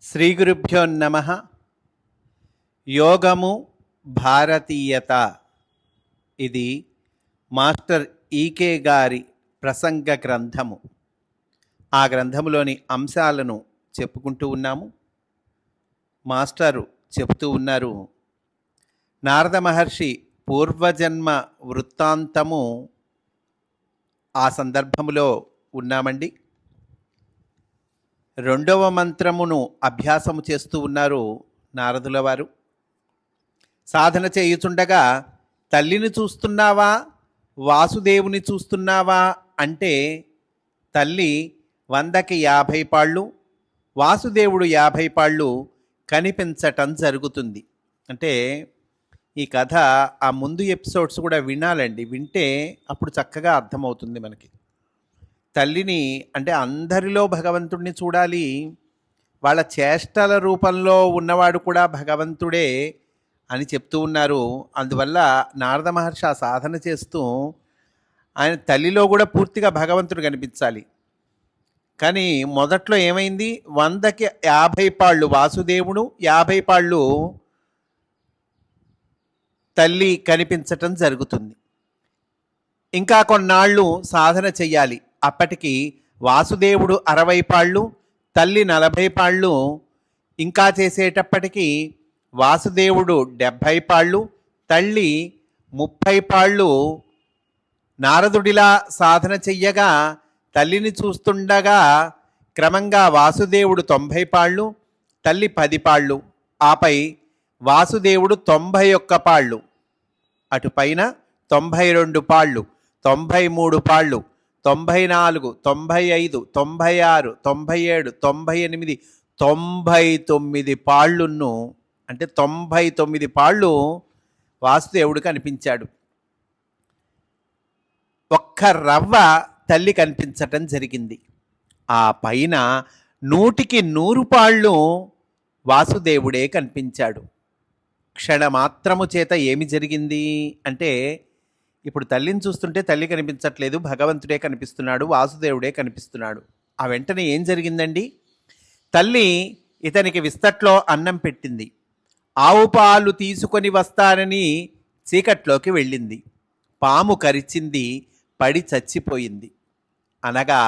శ్రీ గురుభ్యో నమః. యోగము భారతీయత. ఇది మాస్టర్ ఈకే గారి ప్రసంగ గ్రంథము. ఆ గ్రంథములోని అంశాలను చెప్పుకుంటూ ఉన్నాము. మాస్టరు చెబుతూ ఉన్నారు, నారద మహర్షి పూర్వజన్మ వృత్తాంతము ఆ సందర్భములో ఉన్నామండి. రెండవ మంత్రమును అభ్యాసము చేస్తూ ఉన్నారు నారదుల వారు. సాధన చేయుచుండగా తల్లిని చూస్తున్నావా, వాసుదేవుని చూస్తున్నావా అంటే తల్లి 100కి 50 పాళ్ళు, వాసుదేవుడు 50 పాళ్ళు కనిపించటం జరుగుతుంది. అంటే ఈ కథ ఆ ముందు ఎపిసోడ్స్ కూడా వినాలండి. వింటే అప్పుడు చక్కగా అర్థమవుతుంది మనకి. తల్లిని అంటే అందరిలో భగవంతుడిని చూడాలి. వాళ్ళ చేష్టల రూపంలో ఉన్నవాడు కూడా భగవంతుడే అని చెప్తూ ఉన్నారు. అందువల్ల నారద మహర్షి ఆ సాధన చేస్తూ ఆయన తల్లిలో కూడా పూర్తిగా భగవంతుడు కనిపించాలి. కానీ మొదట్లో ఏమైంది, 100కి 50 పాళ్ళు వాసుదేవుడు, 50 పాళ్ళు తల్లి కనిపించటం జరుగుతుంది. ఇంకా కొన్నాళ్ళు సాధన చెయ్యాలి. అప్పటికి వాసుదేవుడు 60 పాళ్ళు, తల్లి 40 పాళ్ళు. ఇంకా చేసేటప్పటికి వాసుదేవుడు 70 పాళ్ళు, తల్లి 30 పాళ్ళు. నారదుడిలా సాధన చెయ్యగా తల్లిని చూస్తుండగా క్రమంగా వాసుదేవుడు 90 పాళ్ళు, తల్లి 10 పాళ్ళు. ఆపై వాసుదేవుడు 91 పాళ్ళు, అటుపైన 92 పాళ్ళు, 93 పాళ్ళు, 94, 95, 96, 97, 98, 99 పాళ్ళును, అంటే 99 పాళ్ళు వాసుదేవుడు కనిపించాడు. ఒక్క రవ్వ తల్లి కనిపించటం జరిగింది. ఆ పైన 100కి 100 పాళ్ళు వాసుదేవుడే కనిపించాడు. క్షణమాత్రము చేత ఏమి జరిగింది అంటే, ఇప్పుడు తల్లిని చూస్తుంటే తల్లి కనిపించట్లేదు, భగవంతుడే కనిపిస్తున్నాడు, వాసుదేవుడే కనిపిస్తున్నాడు. ఆ వెంటనే ఏం జరిగిందండి, తల్లి ఇతనికి విస్తట్లో అన్నం పెట్టింది. ఆవు పాలు తీసుకొని వస్తానని చీకట్లోకి వెళ్ళింది. పాము కరిచింది, పడి చచ్చిపోయింది. అనగా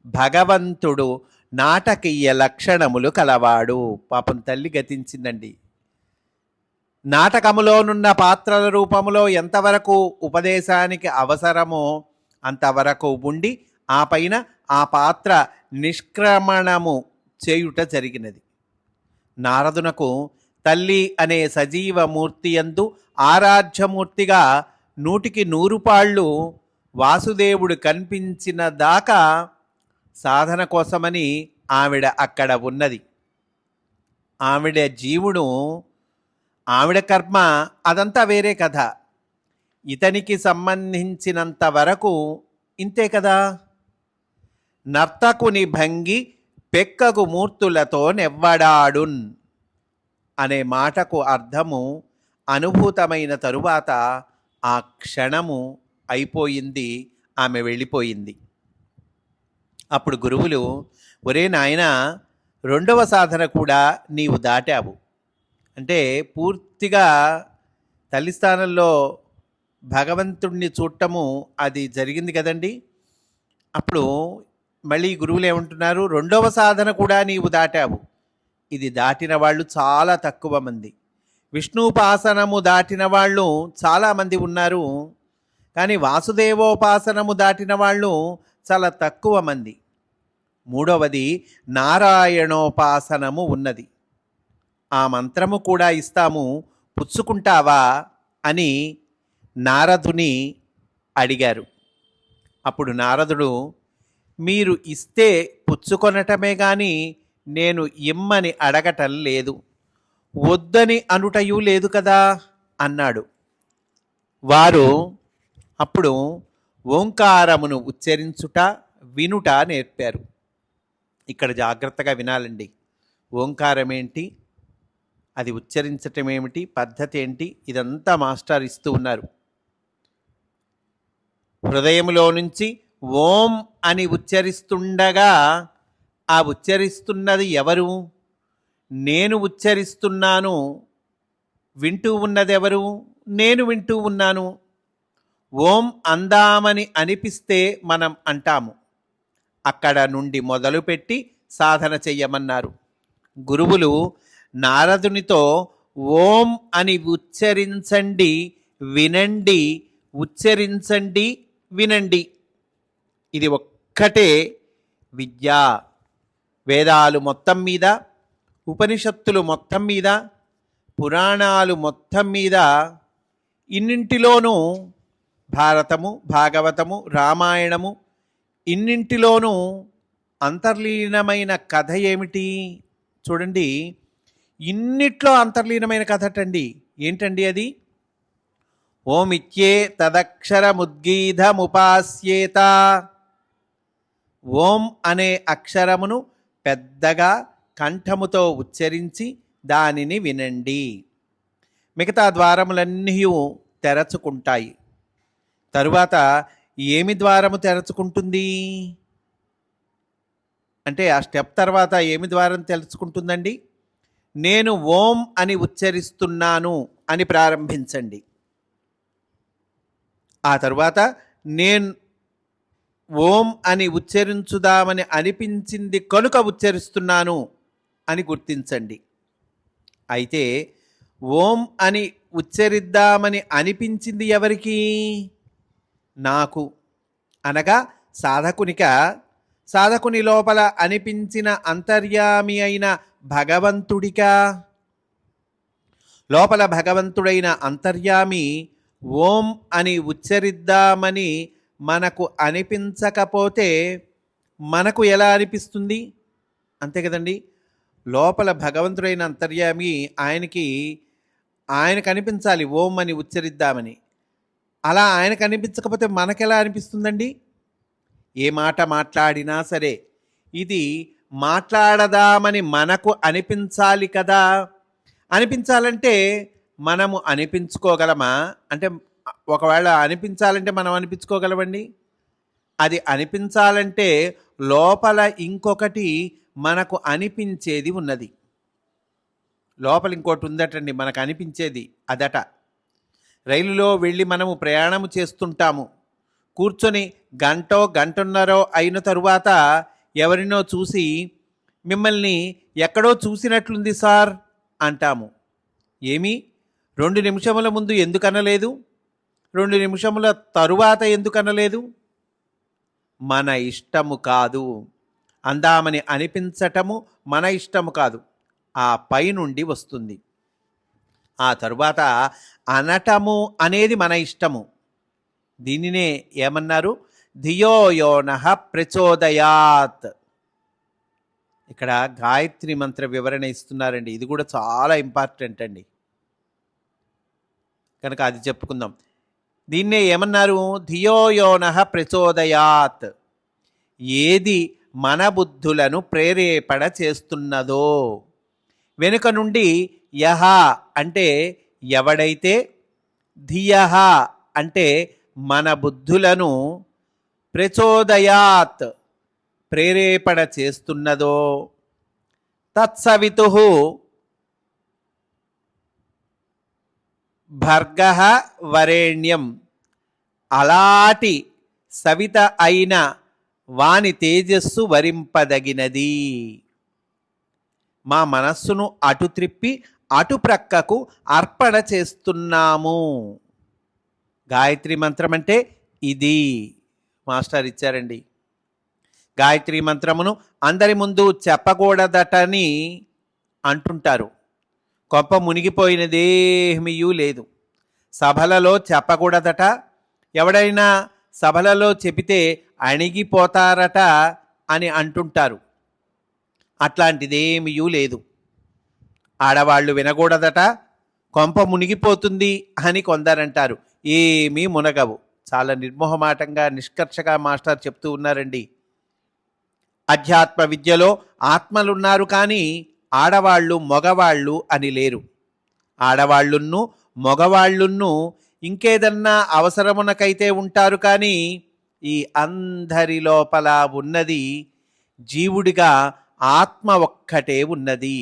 భగవంతుడు నాటకీయ లక్షణములు కలవాడు. పాపం తల్లి గతించిందండి. నాటకములోనున్న పాత్రల రూపములో ఎంతవరకు ఉపదేశానికి అవసరమో అంతవరకు ఉండి ఆ పైన ఆ పాత్ర నిష్క్రమణము చేయుట జరిగినది. నారదునకు తల్లి అనే సజీవ మూర్తి యందు ఆరాధ్యమూర్తిగా 100కి 100 పాళ్ళు వాసుదేవుడు కనిపించిన దాకా సాధన కోసమని ఆవిడ అక్కడ ఉన్నది. ఆవిడ జీవుడు, ఆవిడ కర్మ అదంతా వేరే కథ. ఇతనికి సంబంధించినంత వరకు ఇంతే కదా. నర్తకుని భంగి పెక్కగు మూర్తులతో నెవ్వడాడున్ అనే మాటకు అర్థము అనుభూతమైన తరువాత ఆ క్షణము అయిపోయింది, ఆమె వెళ్ళిపోయింది. అప్పుడు గురువులు, ఒరే నాయన, రెండవ సాధన కూడా నీవు దాటావు. అంటే పూర్తిగా తల్లి స్థానంలో భగవంతుడిని చూడటము అది జరిగింది కదండి. అప్పుడు మళ్ళీ గురువులు ఏమంటున్నారు, రెండవ సాధన కూడా నీవు దాటావు. ఇది దాటిన వాళ్ళు చాలా తక్కువ మంది. విష్ణుపాసనము దాటిన వాళ్ళు చాలామంది ఉన్నారు, కానీ వాసుదేవోపాసనము దాటిన వాళ్ళు చాలా తక్కువ మంది. మూడవది నారాయణోపాసనము ఉన్నది. ఆ మంత్రము కూడా ఇస్తాము, పుచ్చుకుంటావా అని నారదుని అడిగారు. అప్పుడు నారదుడు, మీరు ఇస్తే పుచ్చుకొనటమే కానీ నేను ఇమ్మని అడగటం లేదు, వద్దని అనుటయూ లేదు కదా అన్నాడు. వారు అప్పుడు ఓంకారమును ఉచ్చరించుట, వినుట నేర్పారు. ఇక్కడ జాగ్రత్తగా వినాలండి. ఓంకారం ఏంటి, అది ఉచ్చరించటం ఏమిటి, పద్ధతి ఏంటి, ఇదంతా మాస్టర్ ఇస్తూ ఉన్నారు. హృదయంలో నుంచి ఓం అని ఉచ్చరిస్తుండగా ఆ ఉచ్చరిస్తున్నది ఎవరు? నేను ఉచ్చరిస్తున్నాను, వింటూ ఉన్నదెవరు? నేను వింటూ ఉన్నాను. ఓం అందామని అనిపిస్తే మనం అంటాము. అక్కడ నుండి మొదలుపెట్టి సాధన చెయ్యమన్నారు గురువులు. నారదునితో ఓం అని ఉచ్చరించండి, వినండి, ఉచ్చరించండి, వినండి, ఇది ఒక్కటే విద్య. వేదాలు మొత్తం మీద, ఉపనిషత్తులు మొత్తం మీద, పురాణాలు మొత్తం మీద, ఇన్నింటిలోనూ భారతము, భాగవతము, రామాయణము, ఇన్నింటిలోనూ అంతర్లీనమైన కథ ఏమిటి చూడండి. ఇన్నిట్లో అంతర్లీనమైన కథటండి. ఏంటండి అది? ఓమిత్యే తదక్షరముద్గీధముపాస్యేత. ఓం అనే అక్షరమును పెద్దగా కంఠముతో ఉచ్చరించి దానిని వినండి. మిగతా ద్వారములన్నీ తెరచుకుంటాయి. తరువాత ఏమి ద్వారము తెరచుకుంటుంది అంటే, ఆ స్టెప్ తర్వాత ఏమి ద్వారం తెరుచుకుంటుందండి? నేను ఓం అని ఉచ్చరిస్తున్నాను అని ప్రారంభించండి. ఆ తరువాత నేను ఓం అని ఉచ్చరించుదామని అనిపించింది కనుక ఉచ్చరిస్తున్నాను అని గుర్తించండి. అయితే ఓం అని ఉచ్చరిద్దామని అనిపించింది ఎవరికి? నాకు, అనగా సాధకుని లోపల అనిపించిన అంతర్యామి అయిన భగవంతుడికా? లోపల భగవంతుడైన అంతర్యామి ఓం అని ఉచ్చరిద్దామని మనకు అనిపించకపోతే మనకు ఎలా అనిపిస్తుంది? అంతే కదండి. లోపల భగవంతుడైన అంతర్యామి ఆయనకు అనిపించాలి ఓం అని ఉచ్చరిద్దామని. అలా ఆయనకు అనిపించకపోతే మనకెలా అనిపిస్తుందండి? ఏ మాట మాట్లాడినా సరే ఇది మాట్లాడదామని మనకు అనిపించాలి కదా. అనిపించాలంటే మనము అనిపించుకోగలమా? అంటే ఒకవేళ అనిపించాలంటే మనం అనిపించుకోగలమండి? అది అనిపించాలంటే లోపల ఇంకొకటి మనకు అనిపించేది ఉన్నది. లోపల ఇంకోటి ఉందటండి మనకు అనిపించేది, అదట. రైలులో వెళ్ళి మనము ప్రయాణము చేస్తుంటాము. కూర్చొని గంటన్నరో అయిన తరువాత ఎవరినో చూసి, మిమ్మల్ని ఎక్కడో చూసినట్లుంది సార్ అంటాము. ఏమి 2 నిమిషముల ముందు ఎందుకనలేదు? 2 నిమిషముల తరువాత ఎందుకనలేదు? మన ఇష్టము కాదు. అందామని అనిపించటము మన ఇష్టము కాదు, ఆ పై నుండి వస్తుంది. ఆ తరువాత అనటము అనేది మన ఇష్టము. దీనినే ఏమన్నారు? ధియో యోనః ప్రచోదయాత్. ఇక్కడ గాయత్రి మంత్ర వివరణ ఇస్తున్నారండి. ఇది కూడా చాలా ఇంపార్టెంట్ అండి, కనుక అది చెప్పుకుందాం. దీన్నే ఏమన్నారు? ధియో యోనః ప్రచోదయాత్. ఏది మన బుద్ధులను ప్రేరేపణ చేస్తున్నదో, వెనుక నుండి యహ అంటే ఎవడైతే, ధియః అంటే మన బుద్ధులను, ప్రచోదయాత్ ప్రేరేపణ చేస్తున్నదో, తత్సవితుః భర్గః వరేణ్యం. అలాంటి సవిత అయిన వాని తేజస్సు వరింపదగినది. మా మనస్సును అటు త్రిప్పి అటు ప్రక్కకు అర్పణ చేస్తున్నాము. గాయత్రి మంత్రం అంటే ఇది మాస్టర్ ఇచ్చారండి. గాయత్రి మంత్రమును అందరి ముందు చెప్పకూడదటని అంటుంటారు. కొంప మునిగిపోయినదేమీయూ లేదు. సభలలో చెప్పకూడదట. ఎవడైనా సభలలో చెబితే అణిగిపోతారట అని అంటుంటారు. అట్లాంటిదేమీయూ లేదు. ఆడవాళ్ళు వినకూడదట, కొంప మునిగిపోతుంది అని కొందరంటారు. ఏమీ మునగవు. చాలా నిర్మోహమాటంగా, నిష్కర్షగా మాస్టర్ చెప్తూ ఉన్నారండి. అధ్యాత్మ విద్యలో ఆత్మలున్నారు కానీ ఆడవాళ్ళు మగవాళ్ళు అని లేరు. ఆడవాళ్ళున్ను మగవాళ్ళున్ను ఇంకేదన్నా అవసరమునకైతే ఉంటారు కానీ ఈ అందరి లోపల ఉన్నది జీవుడిగా ఆత్మ ఒక్కటే ఉన్నది.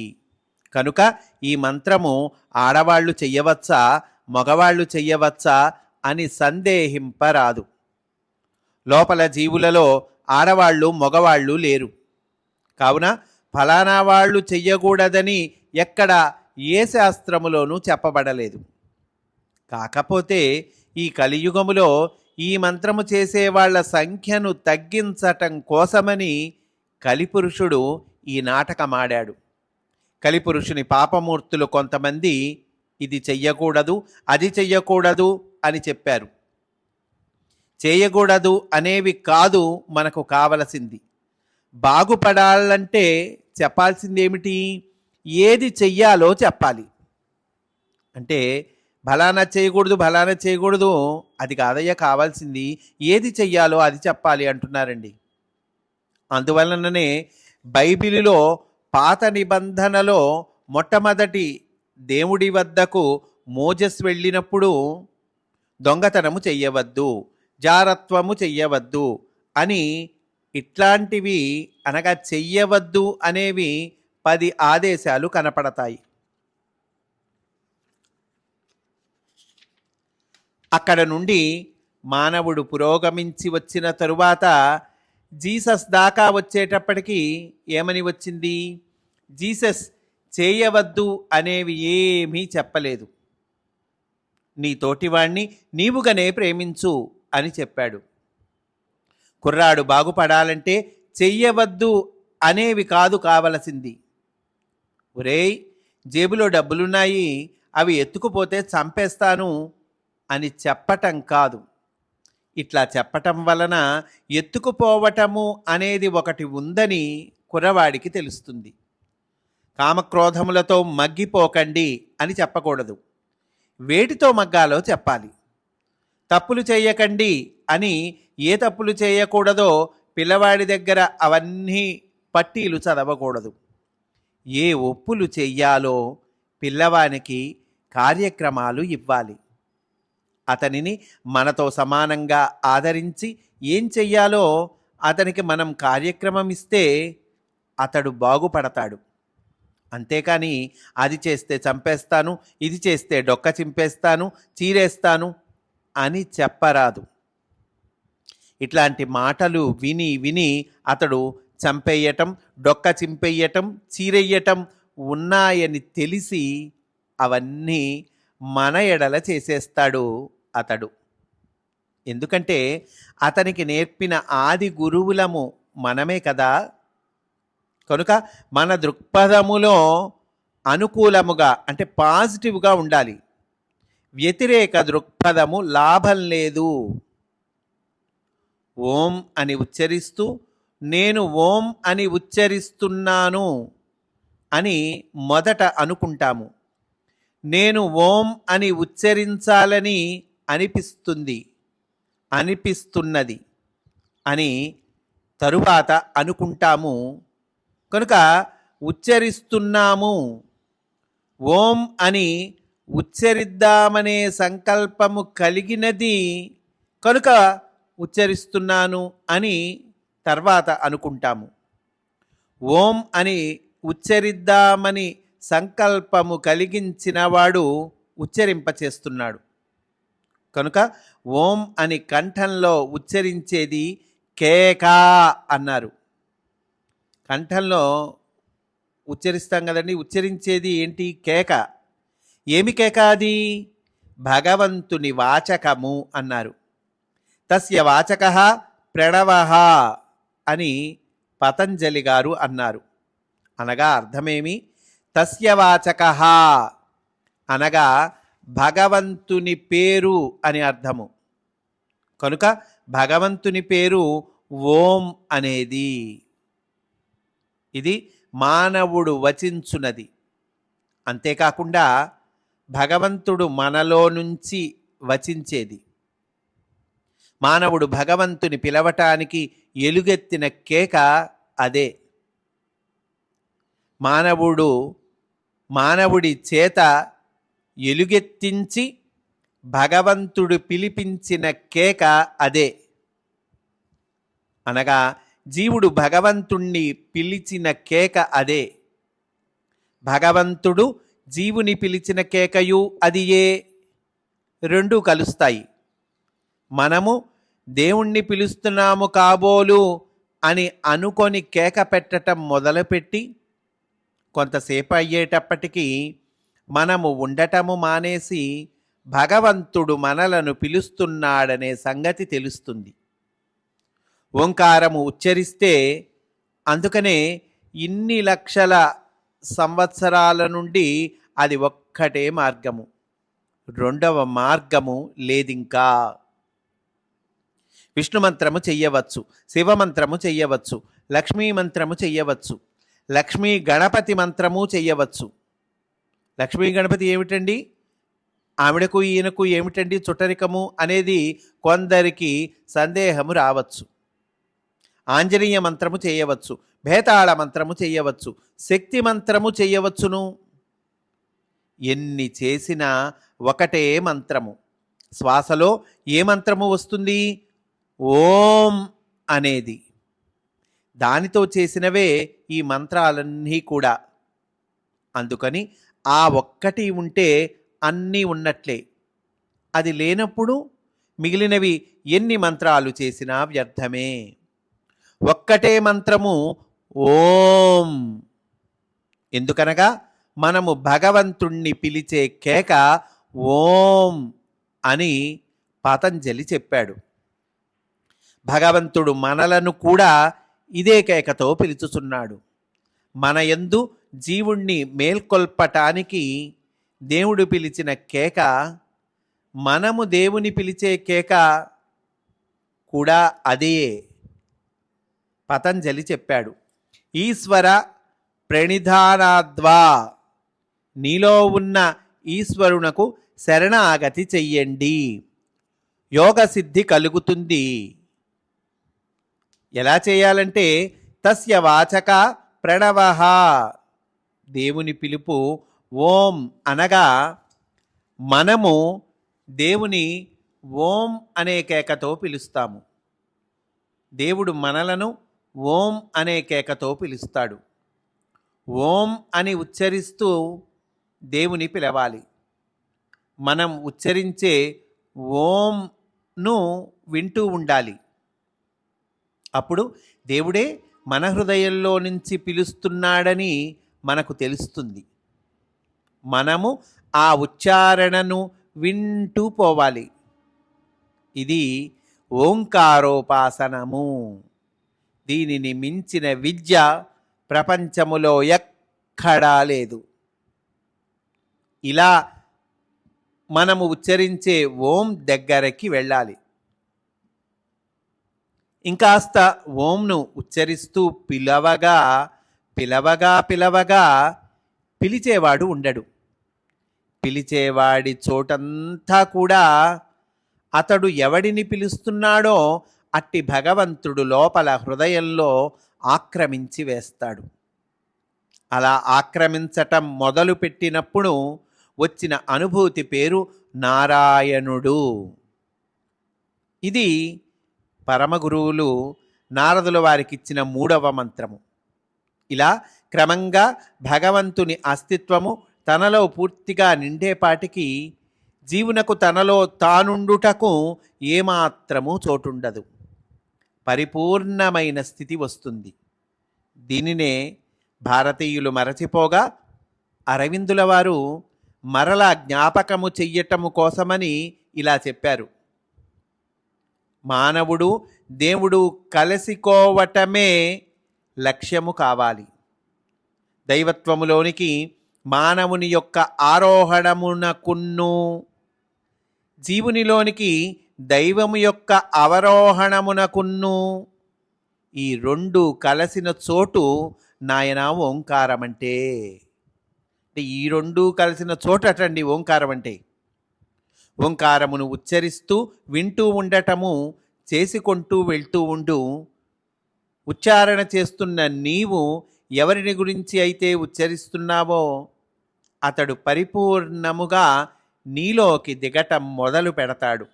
కనుక ఈ మంత్రము ఆడవాళ్ళు చెయ్యవచ్చా, మగవాళ్ళు చెయ్యవచ్చా అని సందేహింపరాదు. లోపల జీవులలో ఆడవాళ్ళు మగవాళ్ళు లేరు. కావున ఫలానా వాళ్ళు చెయ్యకూడదని ఎక్కడ ఏ శాస్త్రములోనూ చెప్పబడలేదు. కాకపోతే ఈ కలియుగములో ఈ మంత్రము చేసేవాళ్ల సంఖ్యను తగ్గించటం కోసమని కలిపురుషుడు ఈ నాటకమాడాడు. కలిపురుషుని పాపమూర్తులు కొంతమంది ఇది చెయ్యకూడదు, అది చెయ్యకూడదు అని చెప్పారు. చేయకూడదు అనేవి కాదు మనకు కావలసింది. బాగుపడాలంటే చెప్పాల్సిందేమిటి? ఏది చెయ్యాలో చెప్పాలి. అంటే ఫలానా చేయకూడదు అది కాదయ్యా కావాల్సింది, ఏది చెయ్యాలో అది చెప్పాలి అంటున్నారండి. అందువలననే బైబిలులో పాత నిబంధనలో మొట్టమొదటి దేవుడి వద్దకు మోజెస్ వెళ్ళినప్పుడు దొంగతనము చెయ్యవద్దు, జారత్వము చెయ్యవద్దు అని ఇట్లాంటివి అనగా చెయ్యవద్దు అనేవి 10 ఆదేశాలు కనపడతాయి. అక్కడ నుండి మానవుడు పురోగమించి వచ్చిన తరువాత జీసస్ దాకా వచ్చేటప్పటికి ఏమని వచ్చింది? జీసస్ చేయవద్దు అనేవి ఏమీ చెప్పలేదు. నీ తోటివాణ్ణి నీవుగానే ప్రేమించు అని చెప్పాడు. కుర్రాడు బాగుపడాలంటే చెయ్యవద్దు అనేవి కాదు కావలసింది. ఒరేయ్, జేబులో డబ్బులున్నాయి, అవి ఎత్తుకుపోతే చంపేస్తాను అని చెప్పటం కాదు. ఇట్లా చెప్పటం వలన ఎత్తుకుపోవటము అనేది ఒకటి ఉందని కుర్రవాడికి తెలుస్తుంది. కామక్రోధములతో మగ్గిపోకండి అని చెప్పకూడదు. వేటితో మగ్గాలో చెప్పాలి. తప్పులు చేయకండి అని ఏ తప్పులు చేయకూడదో పిల్లవాడి దగ్గర అవన్నీ పట్టీలు చదవకూడదు. ఏ ఒప్పులు చెయ్యాలో పిల్లవానికి కార్యక్రమాలు ఇవ్వాలి. అతనిని మనతో సమానంగా ఆదరించి ఏం చెయ్యాలో అతనికి మనం కార్యక్రమం ఇస్తే అతడు బాగుపడతాడు. అంతేకాని అది చేస్తే చంపేస్తాను, ఇది చేస్తే డొక్క చింపేస్తాను, చీరేస్తాను అని చెప్పరాదు. ఇట్లాంటి మాటలు విని విని అతడు చంపేయటం, డొక్క చింపేయటం, చీరెయ్యటం ఉన్నాయని తెలిసి అవన్నీ మన ఎడల చేసేస్తాడు అతడు. ఎందుకంటే అతనికి నేర్పిన ఆది గురువులము మనమే కదా. కనుక మన దృక్పథములో అనుకూలముగా అంటే పాజిటివ్గా ఉండాలి. వ్యతిరేక దృక్పథము లాభం లేదు. ఓం అని ఉచ్చరిస్తూ నేను ఓం అని ఉచ్చరిస్తున్నాను అని మొదట అనుకుంటాము. నేను ఓం అని ఉచ్చరించాలని అనిపిస్తున్నది అని తరువాత అనుకుంటాము. కనుక ఉచ్చరిస్తున్నాము. ఓం అని ఉచ్చరిద్దామనే సంకల్పము కలిగినది కనుక ఉచ్చరిస్తున్నాను అని తర్వాత అనుకుంటాము. ఓం అని ఉచ్చరిద్దామని సంకల్పము కలిగించినవాడు ఉచ్చరింపచేస్తున్నాడు. కనుక ఓం అని కంఠంలో ఉచ్చరించేది కేకా అన్నారు. కంఠంలో ఉచ్చరిస్తాం కదండి, ఉచ్చరించేది ఏంటి? కేక. ఏమి కేక అది? భగవంతుని వాచకము అన్నారు. తస్య వాచకః ప్రణవః అని పతంజలి గారు అన్నారు. అనగా అర్థమేమి? తస్య వాచకః అనగా భగవంతుని పేరు అని అర్థము. కనుక భగవంతుని పేరు ఓం అనేది. ఇది మానవుడు వచించున్నది. అంతేకాకుండా భగవంతుడు మనలో నుంచి వచించేది. మానవుడు భగవంతుని పిలవటానికి ఎలుగెత్తిన కేక అదే. మానవుడి చేత ఎలుగెత్తించి భగవంతుడు పిలిపించిన కేక అదే. అనగా జీవుడు భగవంతుణ్ణి పిలిచిన కేక అదే. భగవంతుడు జీవుని పిలిచిన కేకయు అది ఏ రెండూ కలుస్తాయి. మనము దేవుణ్ణి పిలుస్తున్నాము కాబోలు అని అనుకొని కేక పెట్టడం మొదలుపెట్టి కొంతసేపు అయ్యేటప్పటికీ మనము ఉండటము మానేసి భగవంతుడు మనలను పిలుస్తున్నాడనే సంగతి తెలుస్తుంది. ఓంకారము ఉచ్చరిస్తే, అందుకనే ఇన్ని లక్షల సంవత్సరాల నుండి అది ఒక్కటే మార్గము, రెండవ మార్గము లేదింకా. విష్ణు మంత్రము చెయ్యవచ్చు, శివమంత్రము చెయ్యవచ్చు, లక్ష్మీ మంత్రము చెయ్యవచ్చు, లక్ష్మీ గణపతి మంత్రము చెయ్యవచ్చు. లక్ష్మీ గణపతి ఏమిటండి, ఆవిడకు ఈయనకు ఏమిటండి చుట్టరికము అనేది కొందరికి సందేహము రావచ్చు. ఆంజనేయ మంత్రము చేయవచ్చు, భేతాళ మంత్రము చేయవచ్చు, శక్తి మంత్రము చేయవచ్చును. ఎన్ని చేసినా ఒకటే మంత్రము. శ్వాసలో ఏ మంత్రము వస్తుంది? ఓం అనేది. దానితో చేసినవే ఈ మంత్రాలన్నీ కూడా. అందుకని ఆ ఒక్కటి ఉంటే అన్నీ ఉన్నట్లే. అది లేనప్పుడు మిగిలినవి ఎన్ని మంత్రాలు చేసినా వ్యర్థమే. ఒక్కటే మంత్రము ఓం. ఎందుకనగా మనము భగవంతుణ్ణి పిలిచే కేక ఓం అని పతంజలి చెప్పాడు. భగవంతుడు మనలను కూడా ఇదే కేకతో పిలుచుచున్నాడు. మన యందు జీవుణ్ణి మేల్కొల్పటానికి దేవుడు పిలిచిన కేక, మనము దేవుని పిలిచే కేక కూడా అదే. పతంజలి చెప్పాడు, ఈశ్వర ప్రణిధానాద్వా, నీలో ఉన్న ఈశ్వరునకు శరణాగతి చెయ్యండి, యోగ సిద్ధి కలుగుతుంది. ఎలా చేయాలంటే తస్య వాచక ప్రణవః, దేవుని పిలుపు ఓం అనగా మనము దేవుని ఓం అనే కేకతో పిలుస్తాము. దేవుడు మనలను ఓం అనే కేకతో పిలుస్తాడు. ఓం అని ఉచ్చరిస్తూ దేవుని పిలవాలి. మనం ఉచ్చరించే ఓంను వింటూ ఉండాలి. అప్పుడు దేవుడే మన హృదయంలో నుంచి పిలుస్తున్నాడని మనకు తెలుస్తుంది. మనము ఆ ఉచ్చారణను వింటూ పోవాలి. ఇది ఓంకారోపాసనము. దీనిని మించిన విద్య ప్రపంచములో ఎక్కడా లేదు. ఇలా మనము ఉచ్చరించే ఓం దగ్గరకి వెళ్ళాలి. ఇంకాస్త ఓంను ఉచ్చరిస్తూ పిలవగా పిలవగా పిలవగా పిలిచేవాడు ఉండడు. పిలిచేవాడి చోటంతా కూడా అతడు ఎవడిని పిలుస్తున్నాడో అట్టి భగవంతుడు లోపల హృదయంలో ఆక్రమించి వేస్తాడు. అలా ఆక్రమించటం మొదలుపెట్టినప్పుడు వచ్చిన అనుభూతి పేరు నారాయణుడు. ఇది పరమగురువులు నారదుల వారికిచ్చిన 3వ మంత్రము. ఇలా క్రమంగా భగవంతుని అస్తిత్వము తనలో పూర్తిగా నిండేపాటికి జీవునకు తనలో తానుండుటకు ఏమాత్రము చోటుండదు. పరిపూర్ణమైన స్థితి వస్తుంది. దీనినే భారతీయులు మరచిపోగా అరవిందుల వారు మరలా జ్ఞాపకము చెయ్యటము కోసమని ఇలా చెప్పారు. మానవుడు దేవుడు కలసికోవటమే లక్ష్యము కావాలి. దైవత్వములోనికి మానవుని యొక్క ఆరోహణమునకున్ను, జీవునిలోనికి దైవము యొక్క అవరోహణమునకున్ను, ఈ రెండు కలసిన చోటు నాయన ఓంకారం అంటే. ఈ రెండు కలిసిన చోటటండి ఓంకారం అంటే. ఓంకారమును ఉచ్చరిస్తూ వింటూ ఉండటము, చేసుకుంటూ వెళ్తూ ఉండు. ఉచ్చారణ చేస్తున్న నీవు ఎవరిని గురించి అయితే ఉచ్చరిస్తున్నావో అతడు పరిపూర్ణముగా నీలోకి దిగటం మొదలు పెడతాడు.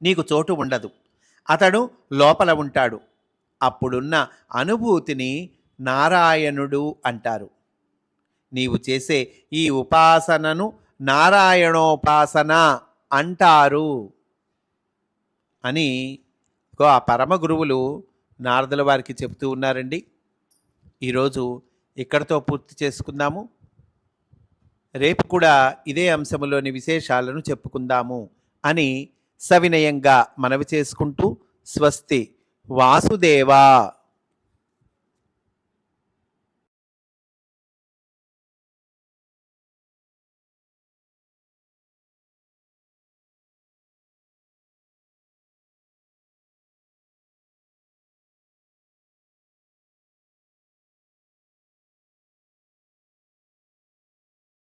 నీకు చోటు ఉండదు, అతడు లోపల ఉంటాడు. అప్పుడున్న అనుభూతిని నారాయణుడు అంటారు. నీవు చేసే ఈ ఉపాసనను నారాయణోపాసన అంటారు అని ఆ పరమ గురువులు నారదుల వారికి చెప్తూ ఉన్నారండి. ఈరోజు ఇక్కడితో పూర్తి చేసుకుందాము. రేపు కూడా ఇదే అంశములోని విశేషాలను చెప్పుకుందాము అని సవినయంగా మనవి చేసుకుంటూ స్వస్తి. వాసుదేవా.